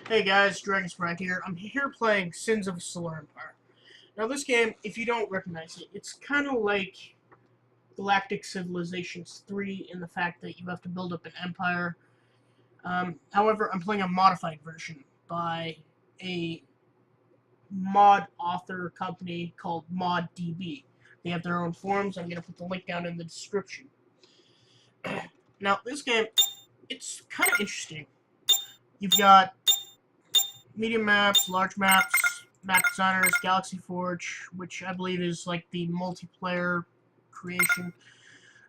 Hey guys, Dragon Sprite here. I'm here playing Sins of Solar Empire. Now this game, if you don't recognize it, it's kind of like Galactic Civilizations 3 in the fact that you have to build up an empire. However, I'm playing a modified version by a mod author company called ModDB. They have their own forums. I'm going to put the link down in the description. Now this game, it's kind of interesting. You've got medium maps, large maps, map designers, Galaxy Forge, which I believe is like the multiplayer creation.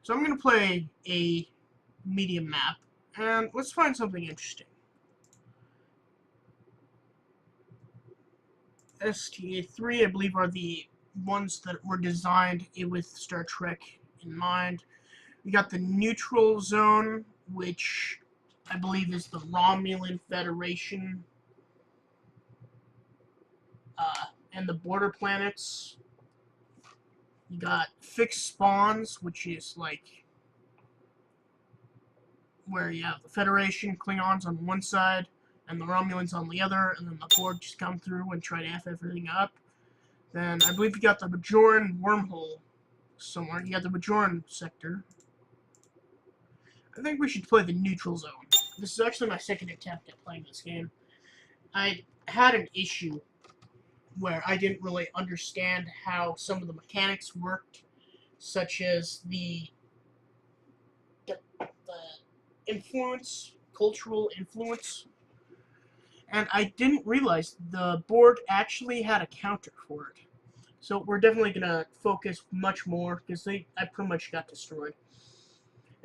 So I'm going to play a medium map, and let's find something interesting. STA3, I believe, are the ones that were designed with Star Trek in mind. We got the neutral zone, which I believe is the Romulan Federation, and the border planets. You got fixed spawns, which is like where you have the Federation Klingons on one side and the Romulans on the other, and then the Borg just come through and try to F everything up. Then I believe you got the Bajoran wormhole somewhere. You got the Bajoran sector. I think we should play the neutral zone. This is actually my second attempt at playing this game. I had an issue where I didn't really understand how some of the mechanics worked, such as the influence, cultural influence, and I didn't realize the board actually had a counter for it. So we're definitely gonna focus much more because I pretty much got destroyed.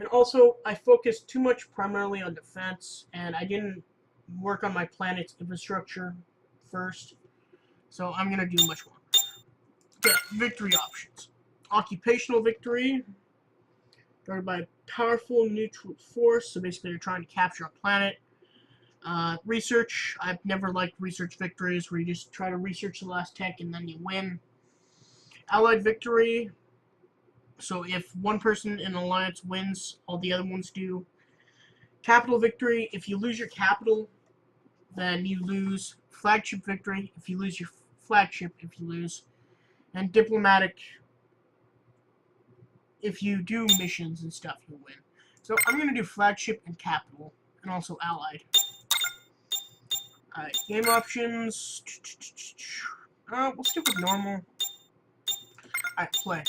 And also, I focused too much primarily on defense, and I didn't work on my planet's infrastructure first. So I'm gonna do much more. Okay, victory options. Occupational victory, guarded by a powerful neutral force. So basically, you're trying to capture a planet. Research. I've never liked research victories where you just try to research the last tech and then you win. Allied victory. So if one person in an alliance wins, all the other ones do. Capital victory. If you lose your capital, then you lose. Flagship victory. If you lose your flagship, if you lose. And diplomatic. If you do missions and stuff, you win. So I'm going to do flagship and capital, and also allied. Alright, game options. We'll stick with normal. Alright, play.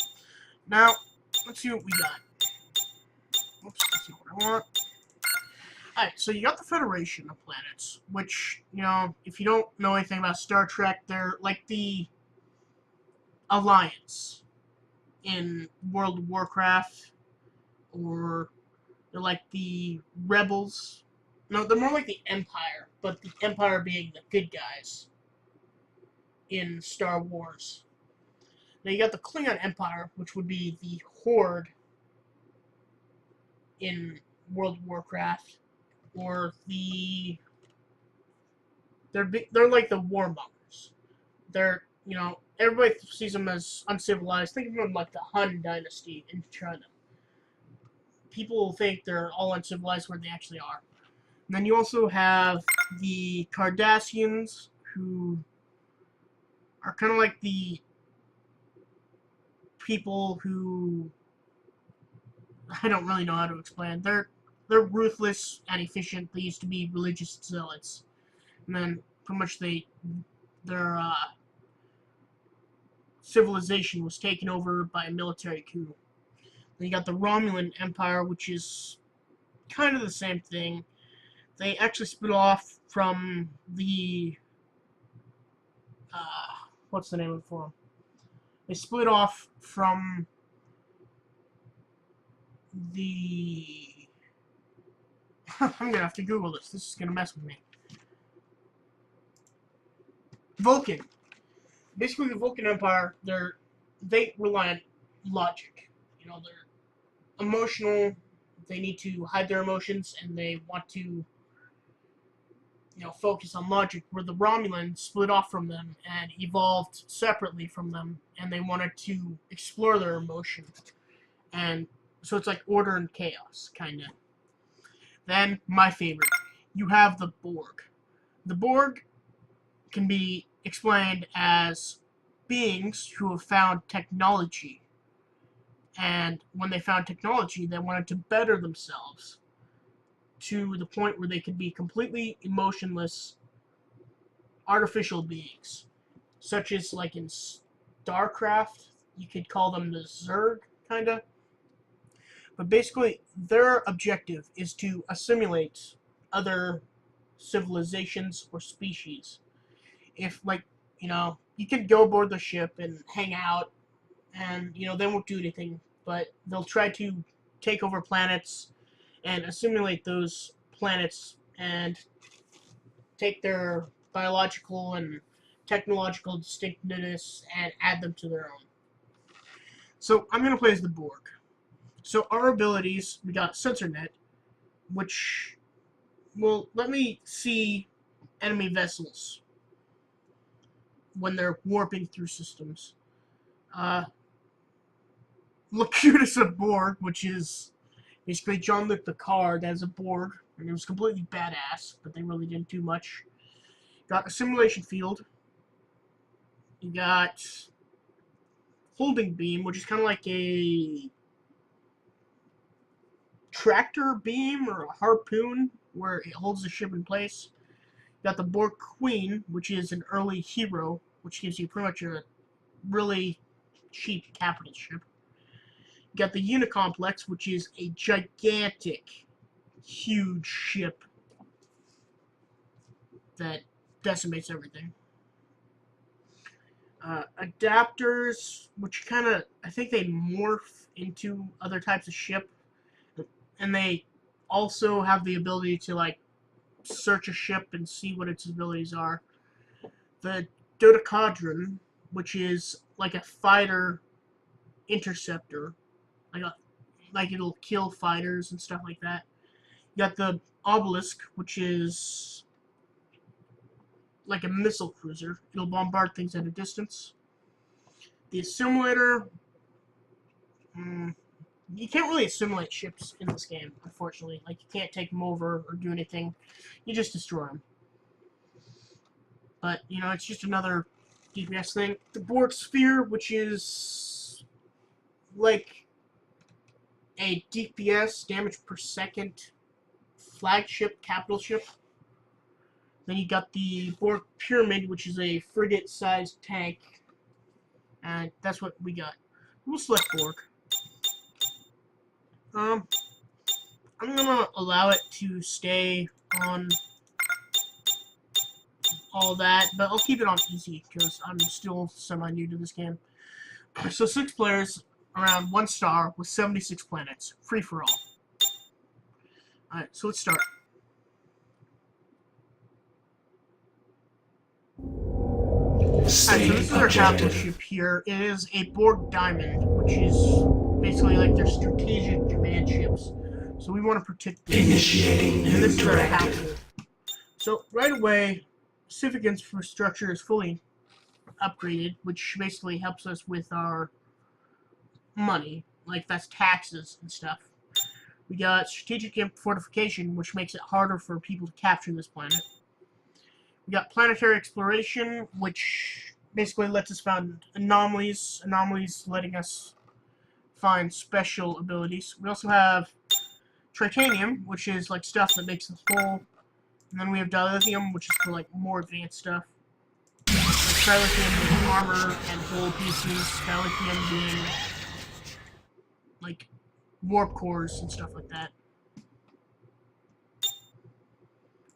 Now, let's see what we got. Oops, that's not what I want. Alright, so you got the Federation of Planets, which, you know, if you don't know anything about Star Trek, they're like the Alliance in World of Warcraft, or they're like the Rebels. No, they're more like the Empire, but the Empire being the good guys in Star Wars. Now you got the Klingon Empire, which would be the Horde in World of Warcraft, or they're like the warmongers. They're, you know, everybody sees them as uncivilized. Think of them like the Han Dynasty in China. People think they're all uncivilized where they actually are. And then you also have the Cardassians, who are kind of like the people who I don't really know how to explain. They're ruthless and efficient. They used to be religious zealots, and then pretty much their civilization was taken over by a military coup. Then you got the Romulan Empire, which is kind of the same thing. They actually split off from the what's the name of the forum? They split off from the I'm gonna have to Google this. This is gonna mess with me. Vulcan. Basically, the Vulcan Empire, they rely on logic. You know, they're emotional. They need to hide their emotions, and they want to, focus on logic. Where the Romulans split off from them and evolved separately from them, and they wanted to explore their emotion. And so it's like order and chaos, kind of. Then, my favorite, you have the Borg. The Borg can be explained as beings who have found technology. And when they found technology, they wanted to better themselves to the point where they could be completely emotionless artificial beings, such as like in StarCraft, you could call them the Zerg, kinda. But basically, their objective is to assimilate other civilizations or species. If, like, you can go aboard the ship and hang out, and, they won't do anything, but they'll try to take over planets and assimilate those planets and take their biological and technological distinctiveness and add them to their own. So I'm going to play as the Borg. So our abilities, we got Sensor Net, which will let me see enemy vessels when they're warping through systems. Locutus of Borg, which is basically Jean-Luc Picard as a Borg, and it was completely badass, but they really didn't do much. Got a simulation field. You got holding beam, which is kind of like a tractor beam or a harpoon, where it holds the ship in place. You got the Borg Queen, which is an early hero, which gives you pretty much a really cheap capital ship. You got the Unicomplex, which is a gigantic, huge ship that decimates everything. Adapters, which kind of, I think they morph into other types of ship, and they also have the ability to, like, search a ship and see what its abilities are. The Dodecadron, which is like a fighter interceptor, like it'll kill fighters and stuff like that. You got the Obelisk, which is like a missile cruiser. It'll bombard things at a distance. The Assimilator, you can't really assimilate ships in this game, unfortunately. Like, you can't take them over or do anything. You just destroy them. But, it's just another DPS thing. The Borg Sphere, which is like a DPS, damage per second, flagship, capital ship. Then you got the Borg Pyramid, which is a frigate-sized tank. And that's what we got. We'll select Borg. I'm gonna allow it to stay on all that, but I'll keep it on easy because I'm still semi-new to this game. So 6 players, around 1 star with 76 planets, free for all. Alright, so let's start. Alright, so this is our capital ship here. It is a Borg Diamond, which is basically like their strategic command ships. So we want to protect this. Initiating and this is our directive. capital. So right away, civic infrastructure is fully upgraded, which basically helps us with our money, like that's taxes and stuff. We got strategic fortification, which makes it harder for people to capture this planet. We got planetary exploration, which basically lets us find anomalies letting us find special abilities. We also have titanium, which is like stuff that makes the hull. And then we have dilithium, which is for like more advanced stuff. Like dilithium being armor and hull pieces, dilithium being like warp cores and stuff like that.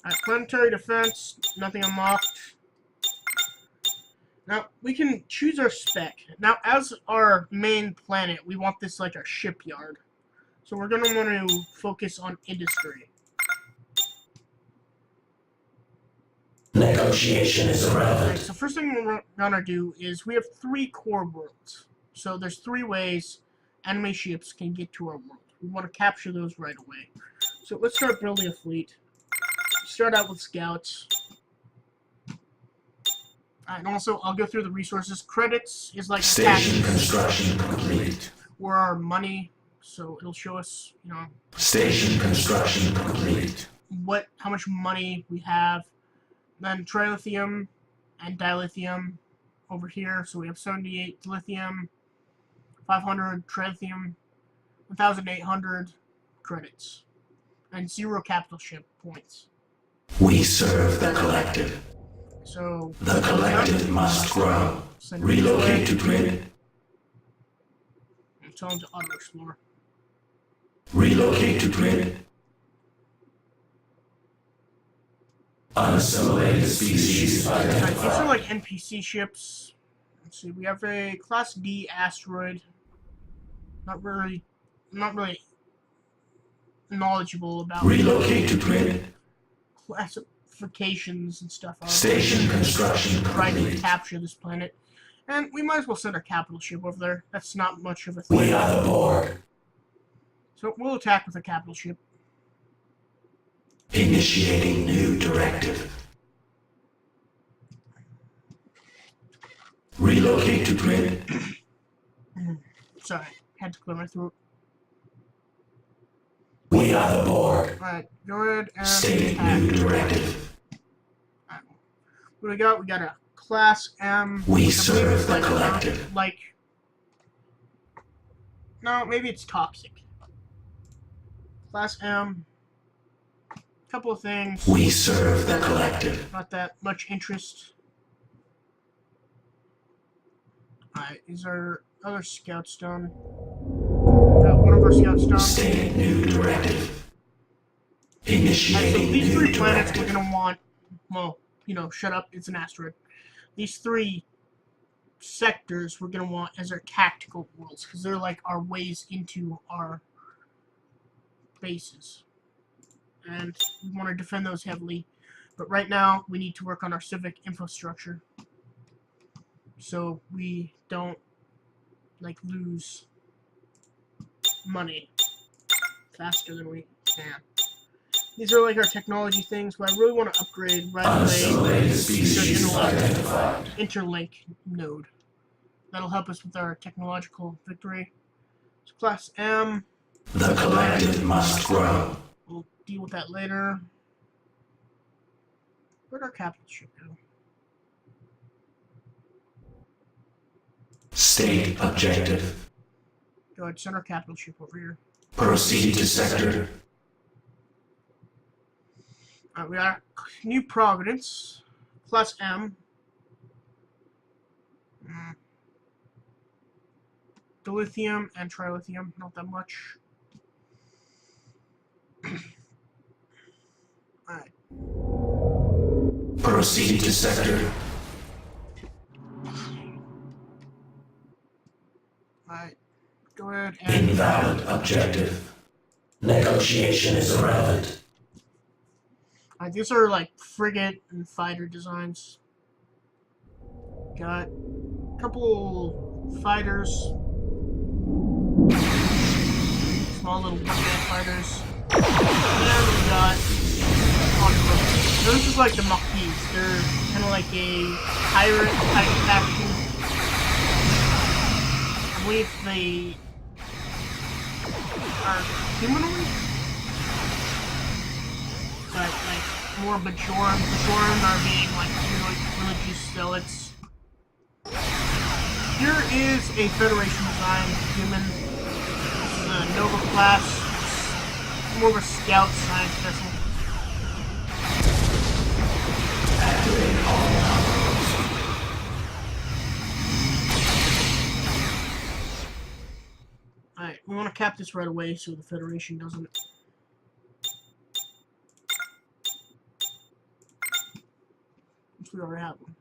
Alright, planetary defense, nothing unlocked. Now, we can choose our spec. Now, as our main planet, we want this like our shipyard. So we're going to want to focus on industry. Negotiation is irrelevant. Alright, so first thing we're going to do is we have 3 core worlds. So there's 3 ways enemy ships can get to our world. We want to capture those right away. So let's start building a fleet. Start out with scouts. And also, I'll go through the resources. Credits is like Station taxes construction complete. or our money, so it'll show us, Station construction complete. how much money we have. Then trilithium and dilithium over here. So we have 78 lithium, 500 trilithium, 1,800 credits, and 0 capital ship points. We serve the collective. So The collective must grow. Relocate to grid. Tell them to auto-explore. Relocate to grid. Unassimilated species identified. These are like NPC ships. Let's see, we have a Class D asteroid. Not really knowledgeable about Relocate to grid. classifications and stuff. Station construction Try to complete. capture this planet. And we might as well send our capital ship over there. That's not much of a thing. We are the Borg. So we'll attack with a capital ship. Initiating new directive. Relocate to grid. Sorry, had to clear my throat. We are the Borg. Alright, go ahead and Stating attack. new directive. Alright. What do we got? We got a Class M. We which I believe is serve the collective. No, maybe it's toxic. Class M. Couple of things. We serve the collective. Not that much interest. Alright, is our other scouts done? Got one of our scouts done. Stating new directive. Alright, so Initiating these new three planets we're directive. gonna want, well, shut up, it's an asteroid. These three sectors we're gonna want as our tactical worlds, because they're like our ways into our bases. And we want to defend those heavily. But right now, we need to work on our civic infrastructure. So we don't, lose money faster than we can. These are like our technology things, but I really want to upgrade right away Unassimilated the species identified. interlink node. That'll help us with our technological victory. So Class M, The collective must grow. we'll deal with that later. Where'd our capital ship go? State objective. Go ahead, send our capital ship over here. Proceed to sector. Alright, we got New Providence, Class M. Dilithium and trilithium, not that much. Alright. Proceed to sector. Alright. Go ahead and Invalid objective. Negotiation is irrelevant. alright, these are like frigate and fighter designs. Got a couple fighters. Small little one-man fighters. And we got Armada. This is like the Maquis. They're kind of like a pirate type faction. I believe they are humanoid, but like more Bajoran. Bajoran are being like religious zealots. Here is a Federation design human. This is a Nova class. It's more of a scout science vessel. Activate all combos. Alright, we want to cap this right away so the Federation doesn't. Which we already have one.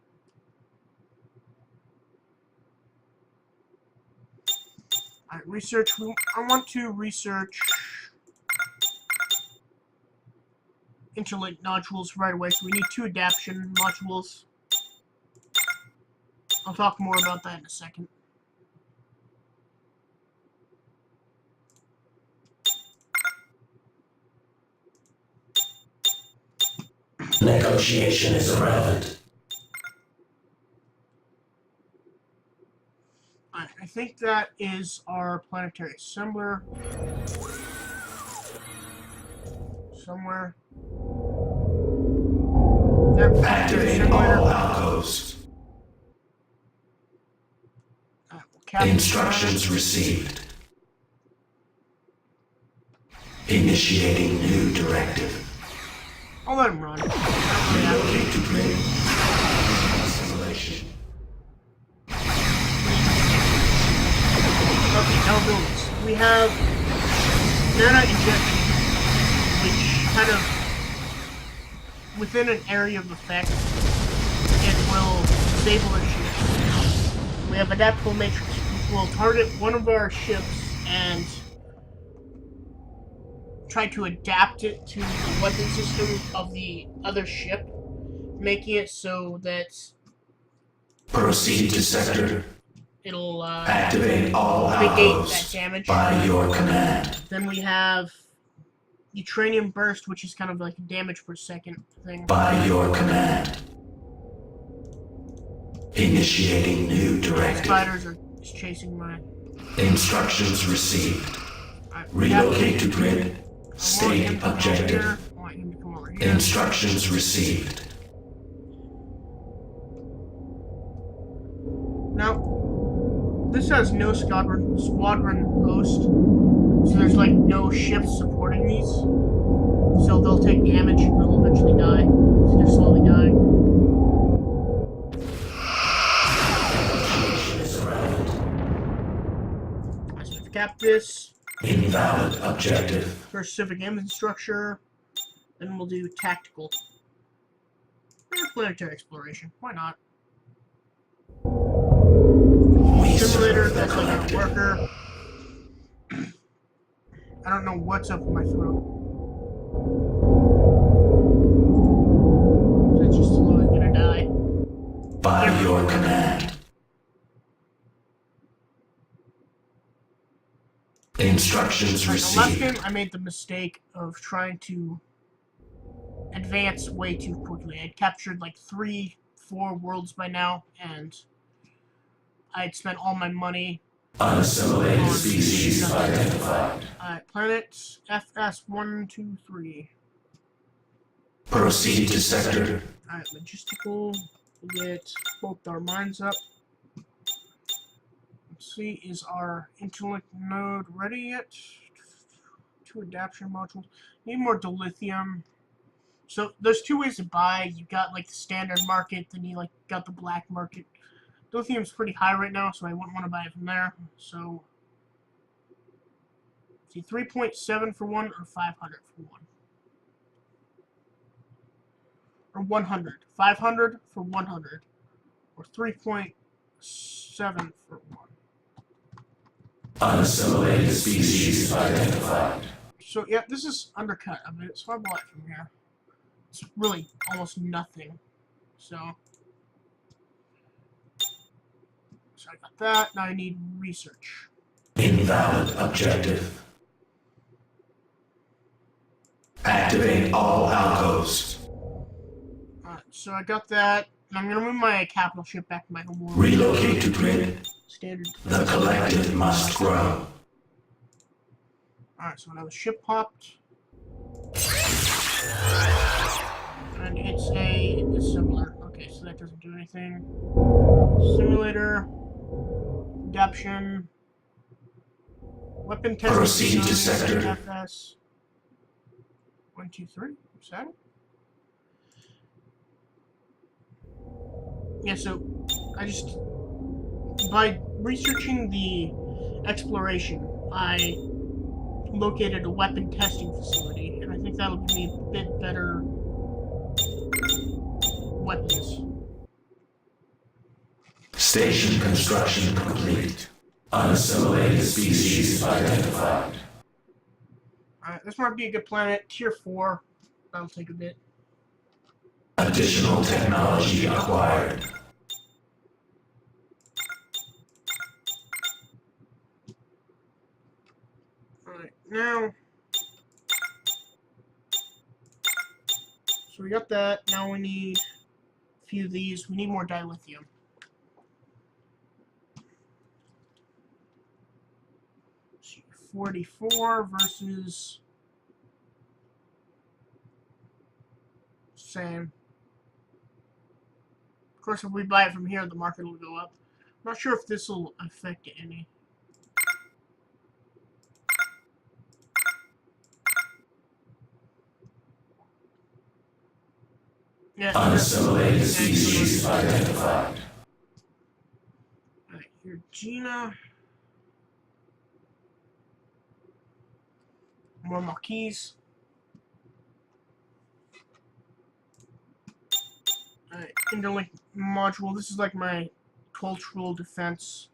Alright, research. I want to research interlink nodules right away, so we need 2 adaptation modules. I'll talk more about that in a second. Negotiation is irrelevant. Alright, I think that is our planetary assembler. Somewhere. Activate all outposts. Instructions received. Initiating new directive. I'll let him run. Relocate to grid. Simulation. Okay, now buildings. We have nano injection, which kind of, within an area of effect, it will disable our ships. We have adaptable matrix, which will target one of our ships and try to adapt it to the weapon system of the other ship, making it so that Proceed to sector. it'll Activate all negate that outposts damage. by your command. Then we have Uranium Burst, which is kind of like a damage per second thing. By your command. Initiating new directive. Spiders are just chasing my... Instructions received. Relocate to grid. State objective. I want him to come over here. Instructions received. Now, this has no squadron host, so there's like no ships supporting these. So they'll take damage and they'll eventually die. So they're slowly dying. Let's cap this. Invalid objective. First civic infrastructure. Then we'll do tactical. Planetary exploration. Why not? Simulator, that's like a worker. I don't know what's up with my throat. It's just slowly gonna die. By your command. Instructions Right, the last received. game I made the mistake of trying to advance way too quickly. I'd captured like 3-4 worlds by now, and I'd spent all my money. Unassimilated species identified. Alright, planets FS123. Proceed to sector. Alright, logistical. We'll get both our mines up. Let's see, is our interlink node ready yet? 2 adaptation modules. Need more dilithium. So there's 2 ways to buy. You got like the standard market, then you like got the black market. Lithium's pretty high right now, so I wouldn't want to buy it from there. So, see, 3.7 for one, or 500 for one, or 100. 500 for 100, or 3.7 for one. Unassimilated species identified. So yeah, this is undercut of it, so I bought it from here. It's really almost nothing. So I got that. Now I need research. Invalid objective. Activate all outposts. Alright, so I got that. And I'm gonna move my capital ship back to my home world. Relocate to grid. Standard. The collective must grow. Alright, so another ship popped. And it's a similar. Okay, so that doesn't do anything. Simulator. Adaption. Weapon testing. Proceed to sector. FS. 1, 2, 3. Is that it? Yeah, so I just, by researching the exploration, I located a weapon testing facility, and I think that'll give me a bit better weapons. Station construction complete. Unassimilated species identified. Alright, this might be a good planet. Tier 4. That'll take a bit. Additional technology acquired. Alright, now. So we got that. Now we need a few of these. We need more dilithium. So 44 versus. Same. course, if we buy it from here, the market will go up. I'm not sure if this will affect it any. Yeah. Unassimilated species identified. Alright, here, Gina. More marquees. Alright, interlink module. This is like my cultural defense.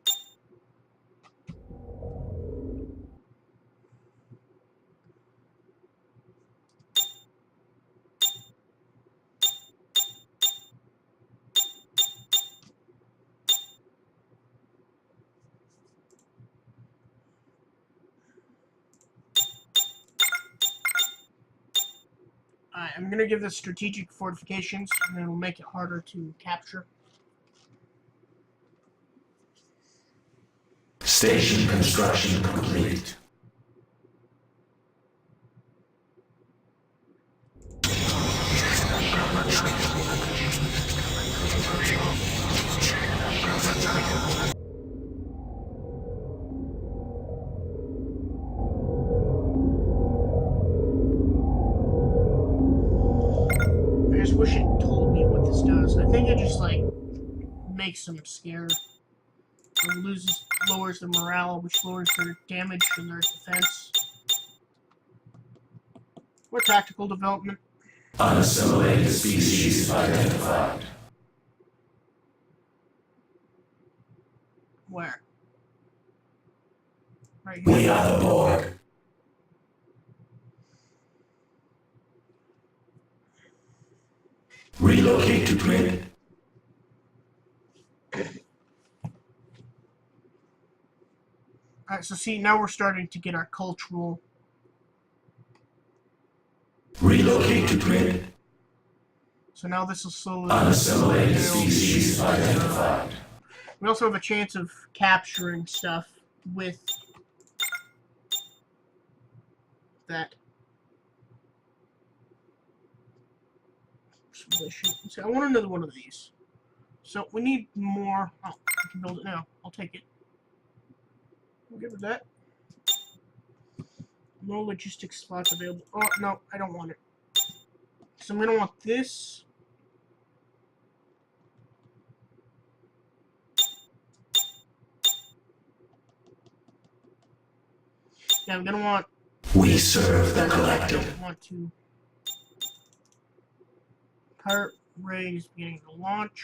Alright, I'm gonna give this strategic fortifications, and it'll make it harder to capture. Station construction complete. I just wish it told me what this does. I think it just, like, makes them scared. It lowers their morale, which lowers their damage and their defense. Or tactical development. Unassimilated species identified. Where? Right here. We are the Borg. Relocate to grid. Alright, so see, now we're starting to get our cultural... Relocate to grid. So now this will slowly... Unassimilated species identified. We also have a chance of capturing stuff with that. So I want another one of these. So we need more. Oh, I can build it now. I'll take it. We'll give it that. No logistics slots available. Oh, no, I don't want it. So I'm going to want this. Yeah, I'm going to want... We serve the collective. I don't want to... Pirate Ray is beginning to launch.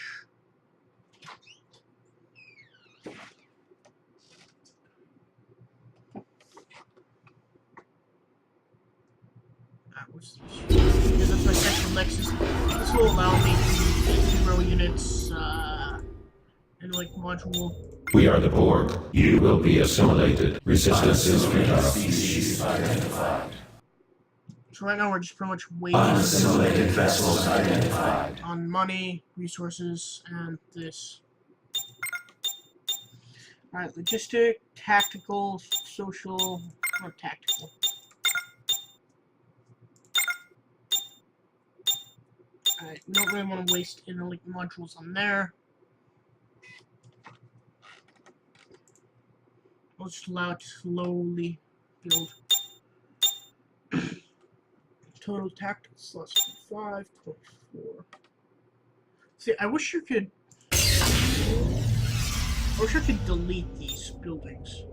What's this? Yeah, that's my central nexus. This will allow me to get 0 units and like module. We are the Borg. You will be assimilated. Resistance is futile. Species identified. So right now we're just pretty much waiting Unassimilated vessels identified. on money, resources, and this. Alright, logistic, tactical, social, or tactical. Alright, we don't really want to waste interlink modules on there. We'll just allow it to slowly build. Total tactical slots 5, 24. See, I wish you could delete these buildings.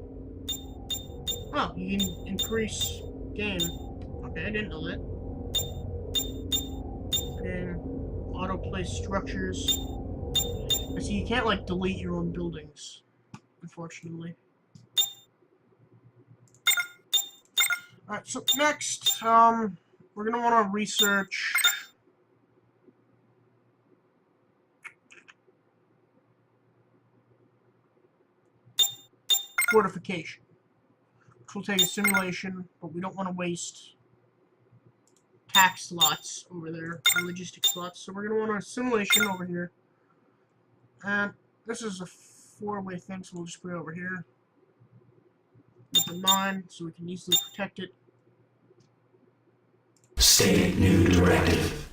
Oh, you can increase game. Okay, I didn't know that. Okay, autoplay structures. I see you can't like delete your own buildings, unfortunately. Alright, so next, we're gonna want to research fortification, which will take a simulation, but we don't want to waste tax slots over there, or logistic slots, so we're gonna want a simulation over here. And this is a 4-way thing, so we'll just put it over here. With the mine, so we can easily protect it. State new directive.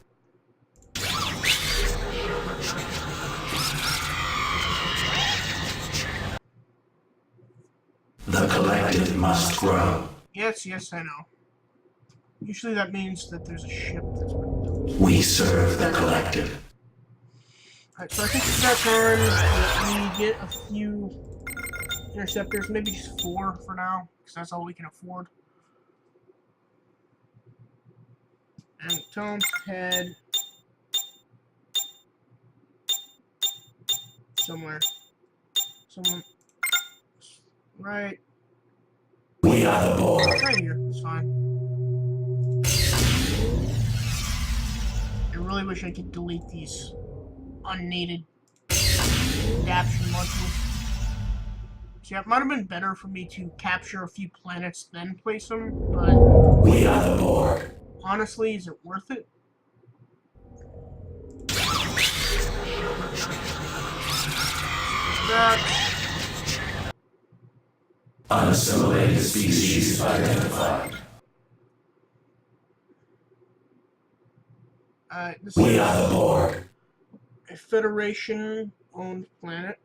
collective must grow. Yes, yes, I know. Usually that means that there's a ship that's been built. We serve the collective. Alright, so I think it's about time that we get a few interceptors, maybe just 4 for now, because that's all we can afford. And tell them to head somewhere. Right. We are the Borg. Right here, it's fine. I really wish I could delete these unneeded adaptation modules. See, it might have been better for me to capture a few planets then place them, but We are the Borg. honestly, is it worth it? Unassimilated species identified. This We is are the Borg. a Federation-owned planet.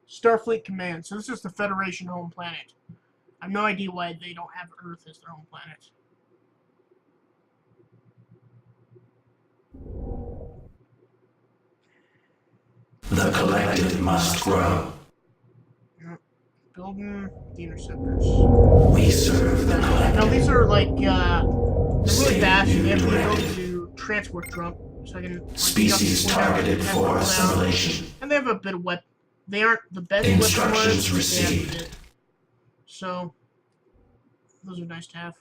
Starfleet Command. So this is the Federation-owned planet. I have no idea why they don't have Earth as their home planet. The collective must grow. Building the interceptors. We serve the Now collective. these are like, they're really fast. They have the ability to transport jump. So I can, like, Species jump whenever targeted and for fall down. assimilation. And they have a bit of weapon. They aren't the best Instructions weapon-wise, but they have a received. bit. So, those are nice to have.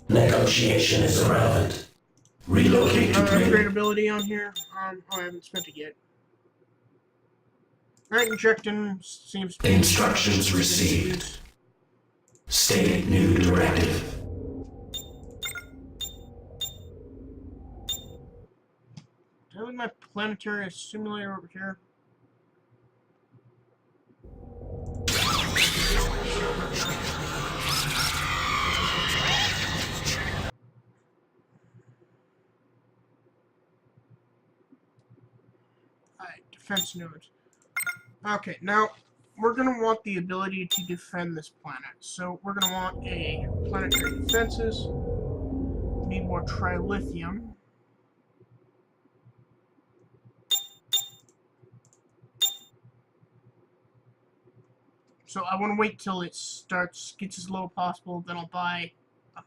Negotiation is irrelevant. Relocate to Upgrade grid. ability on here. I haven't spent it yet. Alright, injecting seems to be Instructions received. State new directive. Do I have my planetary simulator over here? Alright, defense nodes. Okay, now we're going to want the ability to defend this planet. So we're going to want a planetary defenses. We need more trilithium. So I want to wait till it gets as low as possible, then I'll buy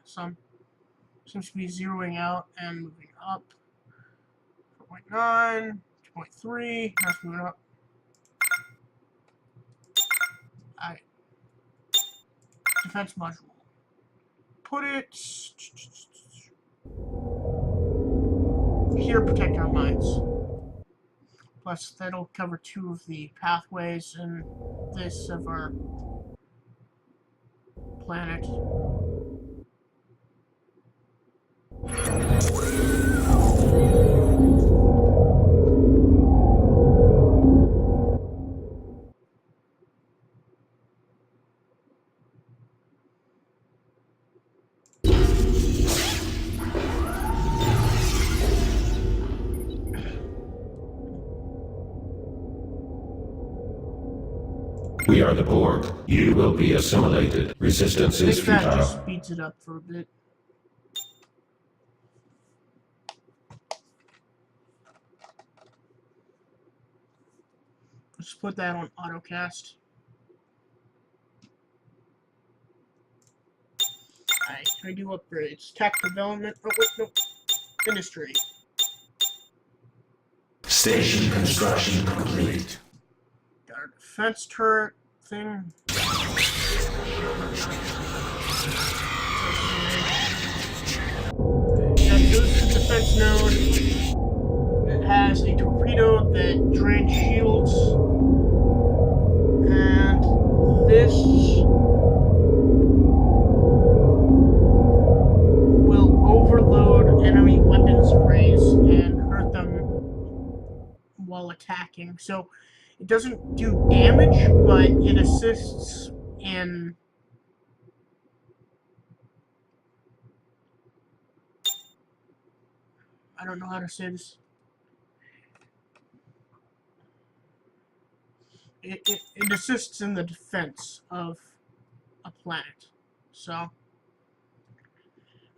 some. Seems to be zeroing out and moving up. 4.9, 2.3, that's moving up. Alright. Defense module. Put it here, protect our mines. Plus, that'll cover 2 of the pathways in this of our planet. We are the Borg. You will be assimilated. Resistance I is think that futile. just speeds it up for a bit. Let's put that on autocast. Alright, can I do upgrades? Tech development. Oh, wait, no. Industry. Station construction complete. Got our defense turret thing. That goes to defense node. It has a torpedo that drains shields. And this will overload enemy weapons arrays and hurt them while attacking. So it doesn't do damage, but it assists in I don't know how to say this. it assists in the defense of a planet. So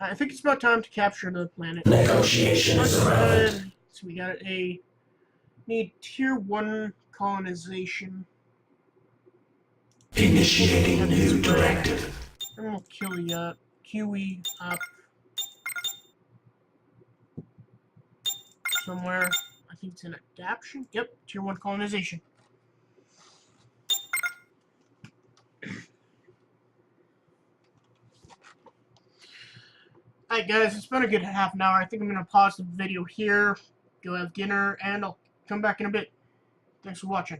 I think it's about time to capture another planet. Negotiation is around. So we got need tier 1 colonization. Initiating new directive. And we'll QE up somewhere. I think it's an adaptation. Yep, tier 1 colonization. Alright guys, it's been a good half an hour. I think I'm going to pause the video here, go have dinner, and I'll come back in a bit. Thanks for watching.